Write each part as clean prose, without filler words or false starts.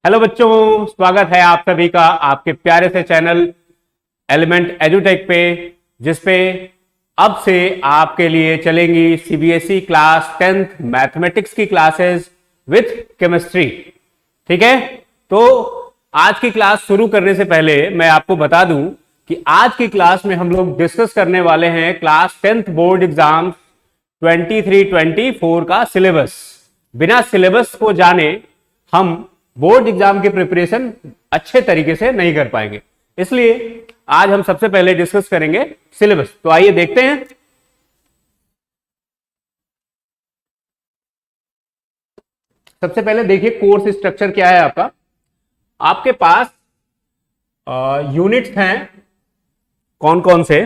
Hello बच्चों, स्वागत है आप सभी का आपके प्यारे से चैनल एलिमेंट एजुटेक पे, जिसपे अब से आपके लिए चलेंगी सीबीएसई क्लास 10th मैथमेटिक्स की क्लासेस विथ केमिस्ट्री। ठीक है, तो आज की क्लास शुरू करने से पहले मैं आपको बता दूं कि आज की क्लास में हम लोग डिस्कस करने वाले हैं क्लास 10th बोर्ड एग्जाम 23-24 का सिलेबस। बिना सिलेबस को जाने हम बोर्ड एग्जाम की प्रिपरेशन अच्छे तरीके से नहीं कर पाएंगे, इसलिए आज हम सबसे पहले डिस्कस करेंगे सिलेबस। तो आइए देखते हैं। सबसे पहले देखिए कोर्स स्ट्रक्चर क्या है आपका। आपके पास यूनिट्स हैं कौन कौन से,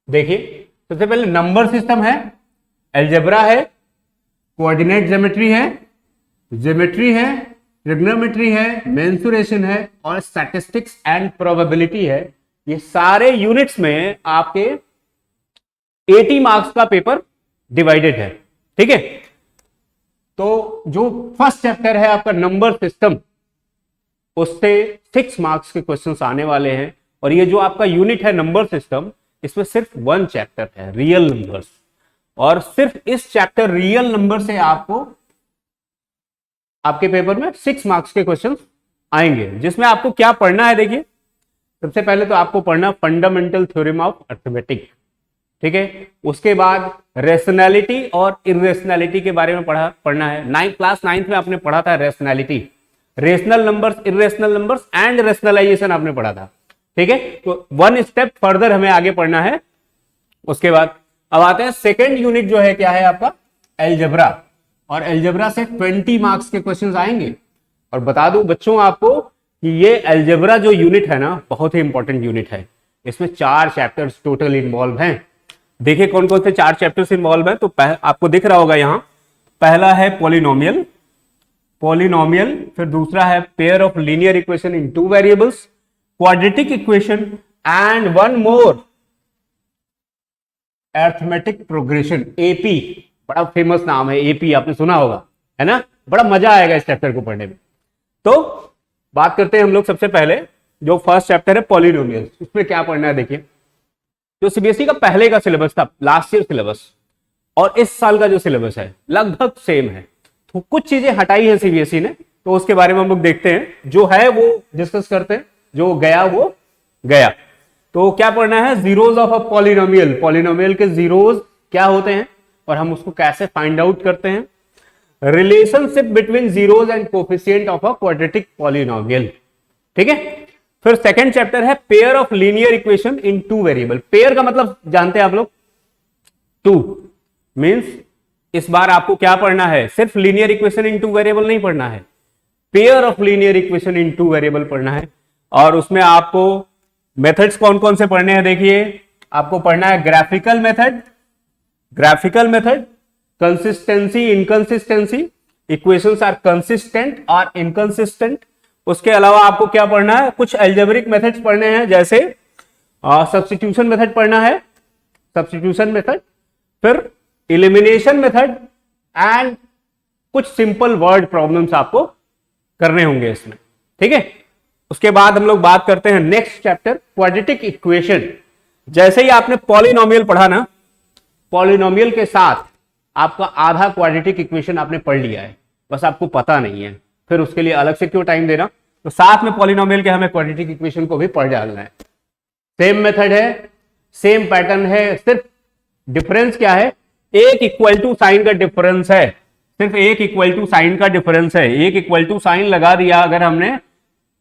देखिए। सबसे पहले नंबर सिस्टम है, अलजेब्रा है, कोऑर्डिनेट ज्योमेट्री है, ट्रिग्नोमेट्री है, मेंसुरेशन है और स्टैटिस्टिक्स एंड प्रोबेबिलिटी है। ये सारे यूनिट्स में आपके 80 मार्क्स का पेपर डिवाइडेड है। ठीक है, तो जो फर्स्ट चैप्टर है आपका नंबर सिस्टम, उससे 6 मार्क्स के क्वेश्चंस आने वाले हैं। और ये जो आपका यूनिट है नंबर सिस्टम, इसमें सिर्फ 1 चैप्टर है रियल नंबर्स, और सिर्फ इस चैप्टर रियल नंबर से आपको आपके पेपर में 6 मार्क्स के क्वेश्चन आएंगे। जिसमें आपको क्या पढ़ना है, देखिए। सबसे पहले तो आपको पढ़ना फंडामेंटल थ्योरम ऑफ अर्थमेटिक। ठीक है, उसके बाद रेशनैलिटी और इरेशनैलिटी के बारे में पढ़ना है। क्लास 9th में आपने पढ़ा था rationality, rational numbers, irrational numbers and rationalization आपने पढ़ा था। ठीक है, तो 1 स्टेप फर्दर हमें आगे पढ़ना है। उसके बाद अब आते हैं सेकेंड यूनिट, जो है क्या है आपका अलजेब्रा, और अलजेब्रा से 20 मार्क्स के क्वेश्चंस आएंगे। और बता दूं बच्चों आपको कि ये अलजेब्रा जो यूनिट है ना, बहुत ही इंपॉर्टेंट यूनिट है। इसमें 4 चैप्टर्स टोटल इन्वॉल्व हैं। देखिए कौन कौन से 4 चैप्टर्स इन्वॉल्व हैं। तो आपको दिख रहा होगा यहां, पहला है पॉलिनोमियल, फिर दूसरा है pair of linear equation in 2 variables, quadratic equation and 1 more arithmetic progression, AP. बड़ा फेमस नाम है एपी, आपने सुना होगा, है ना। बड़ा मजा आएगा इस चैप्टर को पढ़ने में। तो बात करते हैं हम लोग सबसे पहले जो फर्स्ट चैप्टर है पॉलिनोमियल, उसमें क्या पढ़ना है। देखिए, जो सीबीएसई का पहले का सिलेबस था, लास्ट ईयर सिलेबस, और इस साल का जो सिलेबस है लगभग सेम है। तो कुछ चीजें हटाई है सीबीएसई ने, तो उसके बारे में हम लोग देखते हैं। जो है वो डिस्कस करते हैं, जो गया वो गया। तो क्या पढ़ना है, zeros of a polynomial, polynomial के जीरोज क्या होते हैं और हम उसको कैसे फाइंड आउट करते हैं। Relationship between zeros and coefficient of a quadratic polynomial. ठीक है, फिर सेकंड चैप्टर है pair of linear equation in 2 variable. Pair का मतलब जानते हैं आप लोग, 2 मींस इस बार आपको क्या पढ़ना है, सिर्फ लीनियर इक्वेशन इन 2 वेरिएबल नहीं पढ़ना है, pair of linear equation in 2 variable पढ़ना है। और उसमें आपको मेथड्स कौन कौन से पढ़ने हैं, देखिए। आपको पढ़ना है graphical method, consistency, inconsistency, equations are consistent और इनकंसिस्टेंट। उसके अलावा आपको क्या पढ़ना है, कुछ अलजेब्रिक मेथड्स पढ़ने हैं, जैसे सब्स्टिट्यूशन मेथड पढ़ना है, फिर एलिमिनेशन मेथड एंड कुछ सिंपल वर्ड प्रॉब्लम्स आपको करने होंगे इसमें। ठीक है, उसके बाद हम लोग बात करते हैं नेक्स्ट चैप्टर क्वाड्रेटिक इक्वेशन। जैसे ही आपने पॉलिनोमियल पढ़ा ना, पॉलिनोमियल के साथ आपका आधा क्वाड्रेटिक इक्वेशन आपने पढ़ लिया है, बस आपको पता नहीं है। फिर उसके लिए अलग से क्यों टाइम देना, तो साथ में पॉलिनोमियल के हमें क्वाड्रेटिक इक्वेशन को भी पढ़ डालना है। सेम मेथड है, सेम पैटर्न है, सिर्फ डिफरेंस क्या है, एक इक्वल टू साइन का डिफरेंस है, सिर्फ एक इक्वल टू साइन का डिफरेंस है। एक इक्वल टू साइन लगा दिया अगर हमने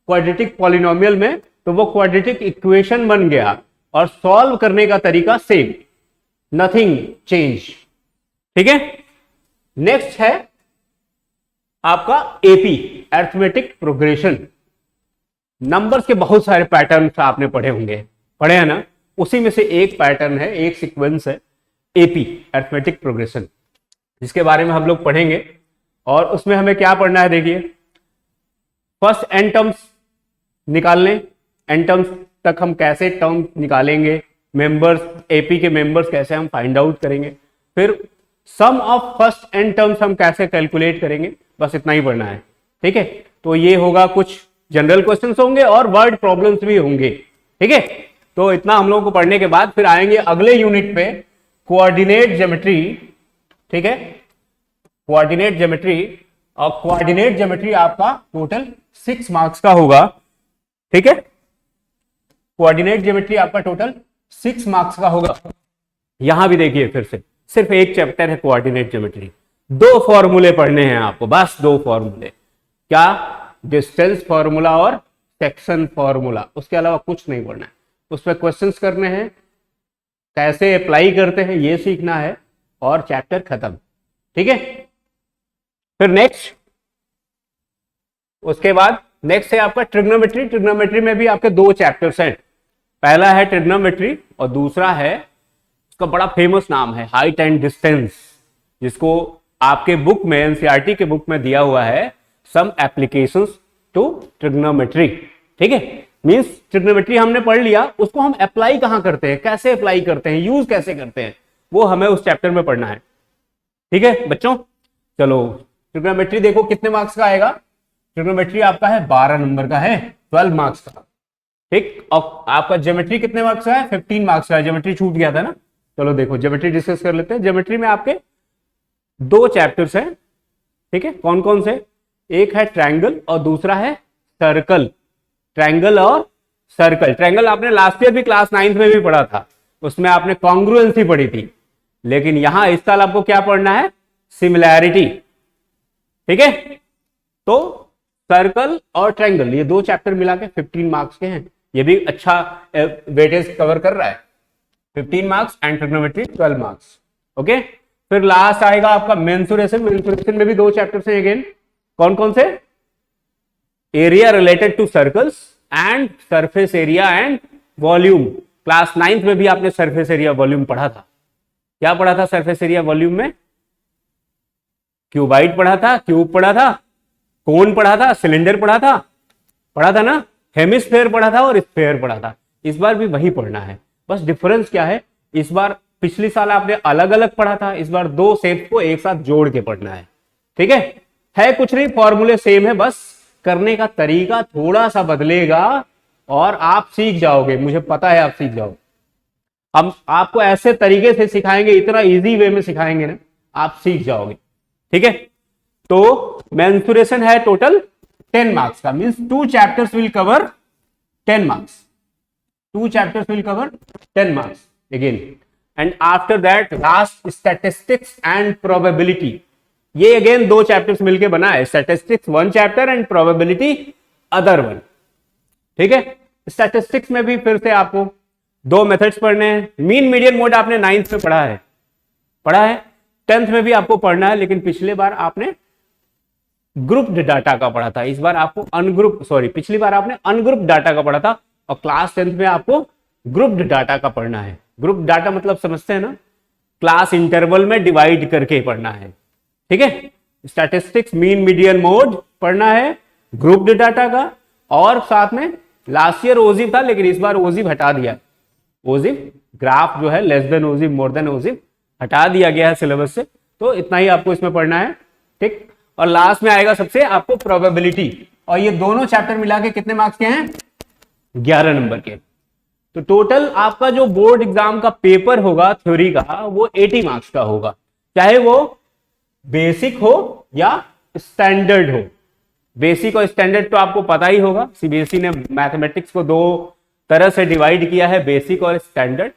क्वाड्रेटिक पॉलिनोमियल में, तो वो क्वाड्रेटिक इक्वेशन बन गया, और सॉल्व करने का तरीका सेम, नथिंग चेंज। ठीक है, नेक्स्ट है आपका एपी, अरिथमेटिक प्रोग्रेशन। नंबर्स के बहुत सारे पैटर्न्स आपने पढ़े हैं ना, उसी में से एक पैटर्न है, एक सीक्वेंस है एपी, अरिथमेटिक प्रोग्रेशन, जिसके बारे में हम लोग पढ़ेंगे। और उसमें हमें क्या पढ़ना है, देखिए। फर्स्ट एन टर्म्स निकालने, एन टर्म्स तक हम कैसे टर्म निकालेंगे, मेंबर्स, एपी के मेंबर्स कैसे हम फाइंड आउट करेंगे। फिर सम ऑफ फर्स्ट एन टर्म्स हम कैसे कैलकुलेट करेंगे, बस इतना ही पढ़ना है। ठीक है, तो ये होगा, कुछ जनरल क्वेश्चंस होंगे और वर्ड प्रॉब्लम्स भी होंगे। ठीक है, तो इतना हम लोगों को पढ़ने के बाद फिर आएंगे अगले यूनिट पे, कोऑर्डिनेट ज्योमेट्री। ठीक है, कोऑर्डिनेट ज्योमेट्री, और कोऑर्डिनेट ज्योमेट्री आपका टोटल 6 मार्क्स का होगा। ठीक है, कोऑर्डिनेट ज्योमेट्री आपका टोटल 6 मार्क्स का होगा। यहां भी देखिए फिर से सिर्फ एक चैप्टर है कोऑर्डिनेट ज्योमेट्री, 2 फॉर्मूले पढ़ने हैं आपको, बस 2 फॉर्मूले। क्या? डिस्टेंस फॉर्मूला और सेक्शन फॉर्मूला, उसके अलावा कुछ नहीं पढ़ना है। उस पर क्वेश्चंस करने हैं, कैसे अप्लाई करते हैं ये सीखना है, और चैप्टर खत्म। ठीक है, फिर नेक्स्ट, उसके बाद नेक्स्ट है आपका ट्रिग्नोमेट्री। ट्रिग्नोमेट्री में भी आपके 2 चैप्टर्स हैं। पहला है ट्रिग्नोमेट्री और दूसरा है, उसका बड़ा फेमस नाम है हाइट एंड डिस्टेंस, जिसको आपके बुक में, एनसीईआरटी के बुक में दिया हुआ है, सम एप्लीकेशंस टू ट्रिग्नोमेट्री। ठीक है, मींस ट्रिग्नोमेट्री हमने पढ़ लिया, उसको हम अप्लाई कहां करते हैं, कैसे अप्लाई करते हैं, यूज कैसे करते हैं, वो हमें उस चैप्टर में पढ़ना है। ठीक है बच्चों, चलो ट्रिग्नोमेट्री देखो कितने मार्क्स का आएगा। ट्रिग्नोमेट्री आपका है 12 नंबर का है, 12 मार्क्स का। ठीक, और आपका ज्योमेट्री कितने मार्क्स का है, 15 मार्क्स का है। ज्योमेट्री छूट गया था ना। चलो देखो ज्योमेट्री डिस्कस कर लेते हैं। ज्योमेट्री में आपके 2 चैप्टर्स हैं। ठीक है, कौन कौन से? एक है ट्रायंगल और दूसरा है सर्कल। ट्रायंगल और सर्कल। ट्रायंगल आपने लास्ट ईयर भी क्लास 9th में भी पढ़ा था, उसमें आपने कॉन्ग्रुएंसी पढ़ी थी। लेकिन यहां इस साल आपको क्या पढ़ना है? सिमिलैरिटी। ठीक है, तो सर्कल और ट्रायंगल, ये 2 चैप्टर मिला के 15 मार्क्स के हैं। ये भी अच्छा वेटेज कवर कर रहा है, 15 marks, and trigonometry 12 marks. Okay, फिर लास्ट आएगा आपका मेंसुरेशन। मेंसुरेशन में भी 2 चैप्टर्स हैं अगेन। कौन कौन से? Area related to circles and surface area and volume. Class 9th में भी आपने सरफेस एरिया वॉल्यूम पढ़ा था। क्या पढ़ा था सरफेस एरिया वॉल्यूम में? क्यूबाइड पढ़ा था, क्यूब पढ़ा था, कोन पढ़ा था, सिलेंडर पढ़ा था ना, हेमिस्फेयर पढ़ा था और स्फेयर पढ़ा था। इस बार भी वही पढ़ना है, बस डिफरेंस क्या है, इस बार पिछली साल आपने अलग अलग पढ़ा था, इस बार 2 शेप्स को एक साथ जोड़ के पढ़ना है। ठीक है कुछ नहीं, फॉर्मूले सेम है, बस करने का तरीका थोड़ा सा बदलेगा और आप सीख जाओगे। मुझे पता है आप सीख जाओगे। हम आपको ऐसे तरीके से सिखाएंगे, इतना इजी वे में सिखाएंगे ना, आप सीख जाओगे। ठीक है, तो मेंसुरेशन है टोटल 10 मार्क्स का, means 2 chapters will cover 10 marks. 2 chapters will cover 10 marks again, and after that last statistics and probability। ये अगेन 2 चैप्टर्स मिलके बना है, statistics 1 chapter and probability other 1। ठीक है, स्टैटिस्टिक्स में भी फिर से आपको 2 मेथड्स पढ़ने हैं। मीन मीडियन मोड आपने 9th में पढ़ा है, 10th में भी आपको पढ़ना है, लेकिन पिछले बार आपने ग्रुप्ड डाटा का पढ़ा था, इस बार आपको पिछली बार आपने अनग्रुप्ड डाटा का पढ़ा था, और क्लास 10th में आपको ग्रुप्ड डाटा का पढ़ना है। ग्रुप डाटा मतलब समझते हैं ना, क्लास इंटरवल में डिवाइड करके पढ़ना है। ठीक है, स्टैटिस्टिक्स मीन मीडियन मोड पढ़ना है, ग्रुप्ड डाटा का, और साथ में लास्ट ईयर ओजिव था, लेकिन इस बार ओजिव हटा दिया। ओजिव ग्राफ जो है लेस देन ओजिव, मोर देन ओजिव हटा दिया गया है सिलेबस से, तो इतना ही आपको इसमें पढ़ना है। ठीक, और लास्ट में आएगा सबसे आपको प्रोबेबिलिटी, और ये दोनों चैप्टर मिला के कितने मार्क्स के हैं? 11 नंबर के। तो टोटल आपका जो बोर्ड एग्जाम का पेपर होगा थ्योरी का, वो 80 मार्क्स का होगा, चाहे वो बेसिक हो या स्टैंडर्ड हो। बेसिक और स्टैंडर्ड तो आपको पता ही होगा, सीबीएसई ने मैथमेटिक्स को 2 तरह से डिवाइड किया है, बेसिक और स्टैंडर्ड।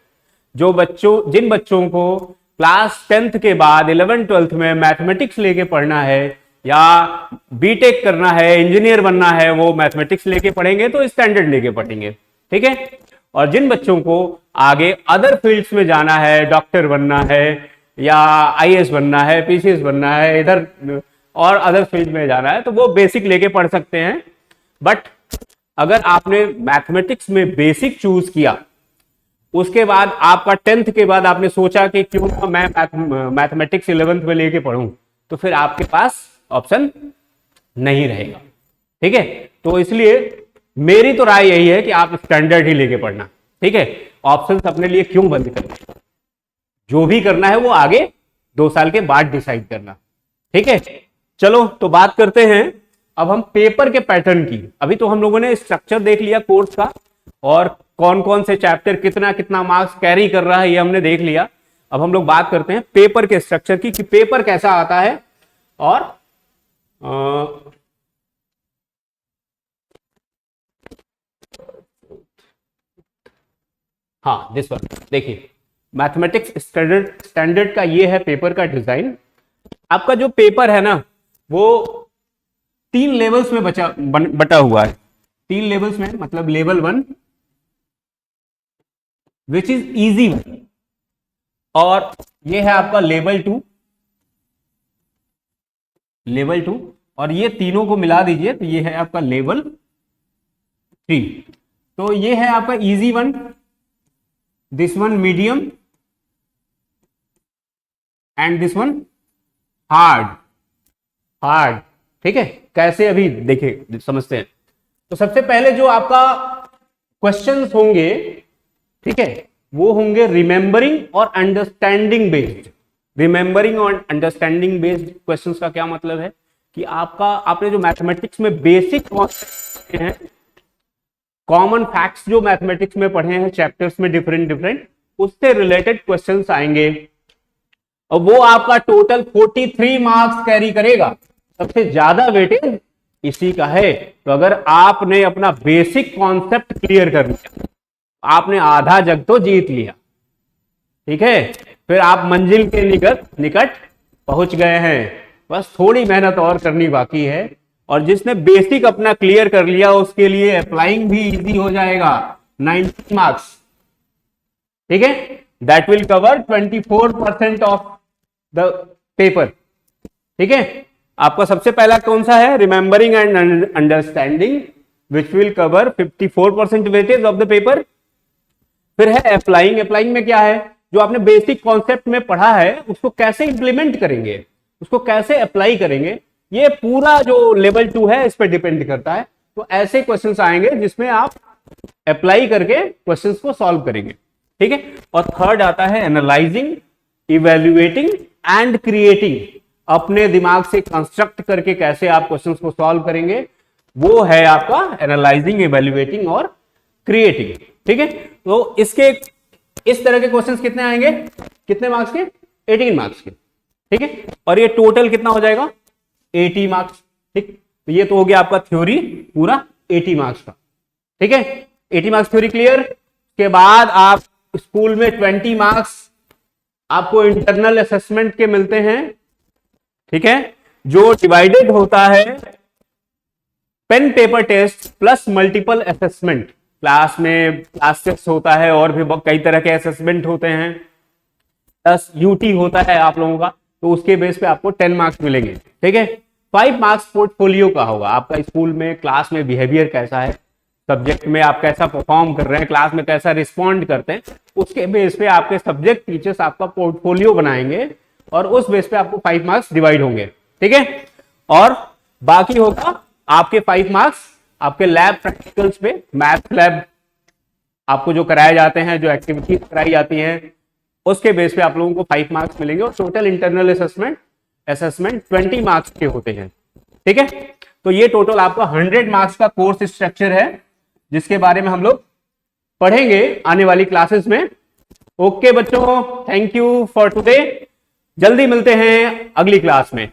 जिन बच्चों को क्लास 10th के बाद 11th 12th में मैथमेटिक्स लेके पढ़ना है या बीटेक करना है, इंजीनियर बनना है, वो मैथमेटिक्स लेके पढ़ेंगे तो स्टैंडर्ड लेके पढ़ेंगे। ठीक है, और जिन बच्चों को आगे अदर फील्ड्स में जाना है, डॉक्टर बनना है या आईएएस बनना है, पीसीएस बनना है, इधर और अदर फील्ड में जाना है, तो वो बेसिक लेके पढ़ सकते हैं। बट अगर आपने मैथमेटिक्स में बेसिक चूज किया, उसके बाद आपका 10th के बाद आपने सोचा कि क्यों ना मैं मैथमेटिक्स 11th में लेके पढ़ूं, तो फिर आपके पास ऑप्शन नहीं रहेगा। ठीक है, तो इसलिए मेरी तो राय यही है कि आप स्टैंडर्ड ही लेके पढ़ना। ठीक है, ऑप्शंस अपने लिए क्यों बंद करना, जो भी करना है वो आगे 2 साल के बाद डिसाइड करना। ठीक है, चलो तो बात करते हैं अब हम पेपर के पैटर्न की। अभी तो हम लोगों ने स्ट्रक्चर देख लिया कोर्स का, और कौन कौन से चैप्टर कितना कितना मार्क्स कैरी कर रहा है ये हमने देख लिया। अब हम लोग बात करते हैं पेपर के स्ट्रक्चर की, कि पेपर कैसा आता है। और हाँ, दिस वन देखिए, मैथमेटिक्स स्टैंडर्ड का ये है पेपर का डिजाइन। आपका जो पेपर है ना वो 3 लेवल्स में बटा हुआ है। 3 लेवल्स में, मतलब level 1 which is easy one, और ये है आपका लेवल 2, और ये तीनों को मिला दीजिए तो ये है आपका लेवल 3। तो ये है आपका easy one, this one medium, and this one hard. ठीक है, कैसे अभी देखिए समझते हैं। तो सबसे पहले जो आपका क्वेश्चंस होंगे, ठीक है, वो होंगे रिमेंबरिंग और अंडरस्टैंडिंग बेस्ड। रिमेंबरिंग और अंडरस्टैंडिंग बेस्ड क्वेश्चंस का क्या मतलब है कि आपने जो मैथमेटिक्स में बेसिक कॉन्सेप्ट हैं, कॉमन फैक्ट्स जो मैथमेटिक्स में पढ़े हैं चैप्टर्स में डिफरेंट, उससे रिलेटेड क्वेश्चंस आएंगे, और वो आपका टोटल 43 मार्क्स कैरी करेगा। सबसे ज्यादा वेटेज इसी का है। तो अगर आपने अपना बेसिक कॉन्सेप्ट क्लियर कर लिया, आपने आधा जग तो जीत लिया। ठीक है, फिर आप मंजिल के निकट पहुंच गए हैं। बस थोड़ी मेहनत और करनी बाकी है, और जिसने बेसिक अपना क्लियर कर लिया उसके लिए अप्लाइंग भी इजी हो जाएगा। 90 मार्क्स, ठीक है, that will cover 24% of the paper. ठीक है, आपका सबसे पहला कौन सा है, remembering and understanding, which will cover 54% weightage of the paper. फिर है अप्लाइंग। अप्लाइंग में क्या है, जो आपने बेसिक कॉन्सेप्ट में पढ़ा है उसको कैसे इंप्लीमेंट करेंगे, उसको कैसे अप्लाई करेंगे, ये पूरा जो लेवल 2 है इस पर डिपेंड करता है। तो ऐसे क्वेश्चंस आएंगे जिसमें आप अप्लाई करके क्वेश्चंस को सॉल्व करेंगे। ठीक है, और थर्ड आता है एनालाइजिंग, इवेल्युएटिंग एंड क्रिएटिंग। अपने दिमाग से कंस्ट्रक्ट करके कैसे आप क्वेश्चंस को सॉल्व करेंगे, वो है आपका एनालाइजिंग, इवेल्युएटिंग और क्रिएटिंग। ठीक है, तो इसके इस तरह के क्वेश्चंस कितने आएंगे, कितने मार्क्स के, 18 मार्क्स के। ठीक है, और ये टोटल कितना हो जाएगा, 80 मार्क्स। ठीक, तो ये तो हो गया आपका थ्योरी पूरा 80 मार्क्स का। ठीक है, 80 मार्क्स थ्योरी क्लियर। के बाद आप स्कूल में 20 मार्क्स आपको इंटरनल असेसमेंट के मिलते हैं। ठीक है, जो डिवाइडेड होता है pen paper test plus multiple assessment. Class में क्लास टेस्ट होता है, और भी कई तरह के असेसमेंट होते हैं, प्लस यूटी होता है आप लोगों का, तो उसके बेस पे आपको 10 मार्क्स मिलेंगे। ठीक है, 5 मार्क्स पोर्टफोलियो का होगा, आपका स्कूल में क्लास में बिहेवियर कैसा है, सब्जेक्ट में आप कैसा परफॉर्म कर रहे हैं, क्लास में कैसा रिस्पॉन्ड करते हैं, उसके बेस पे आपके सब्जेक्ट टीचर्स आपका पोर्टफोलियो बनाएंगे, और उस बेस पे आपको 5 मार्क्स डिवाइड होंगे। ठीक है, और बाकी होगा आपके 5 मार्क्स आपके लैब प्रैक्टिकल्स पे। मैथ लैब आपको जो कराए जाते हैं, जो एक्टिविटीज कराई जाती हैं, उसके बेस पे आप लोगों को 5 मार्क्स मिलेंगे, और टोटल इंटरनल असेसमेंट 20 मार्क्स के होते हैं। ठीक है, तो ये टोटल आपका 100 मार्क्स का कोर्स स्ट्रक्चर है, जिसके बारे में हम लोग पढ़ेंगे आने वाली क्लासेस में। ओके बच्चों, थैंक यू फॉर टुडे। जल्दी मिलते हैं अगली क्लास में।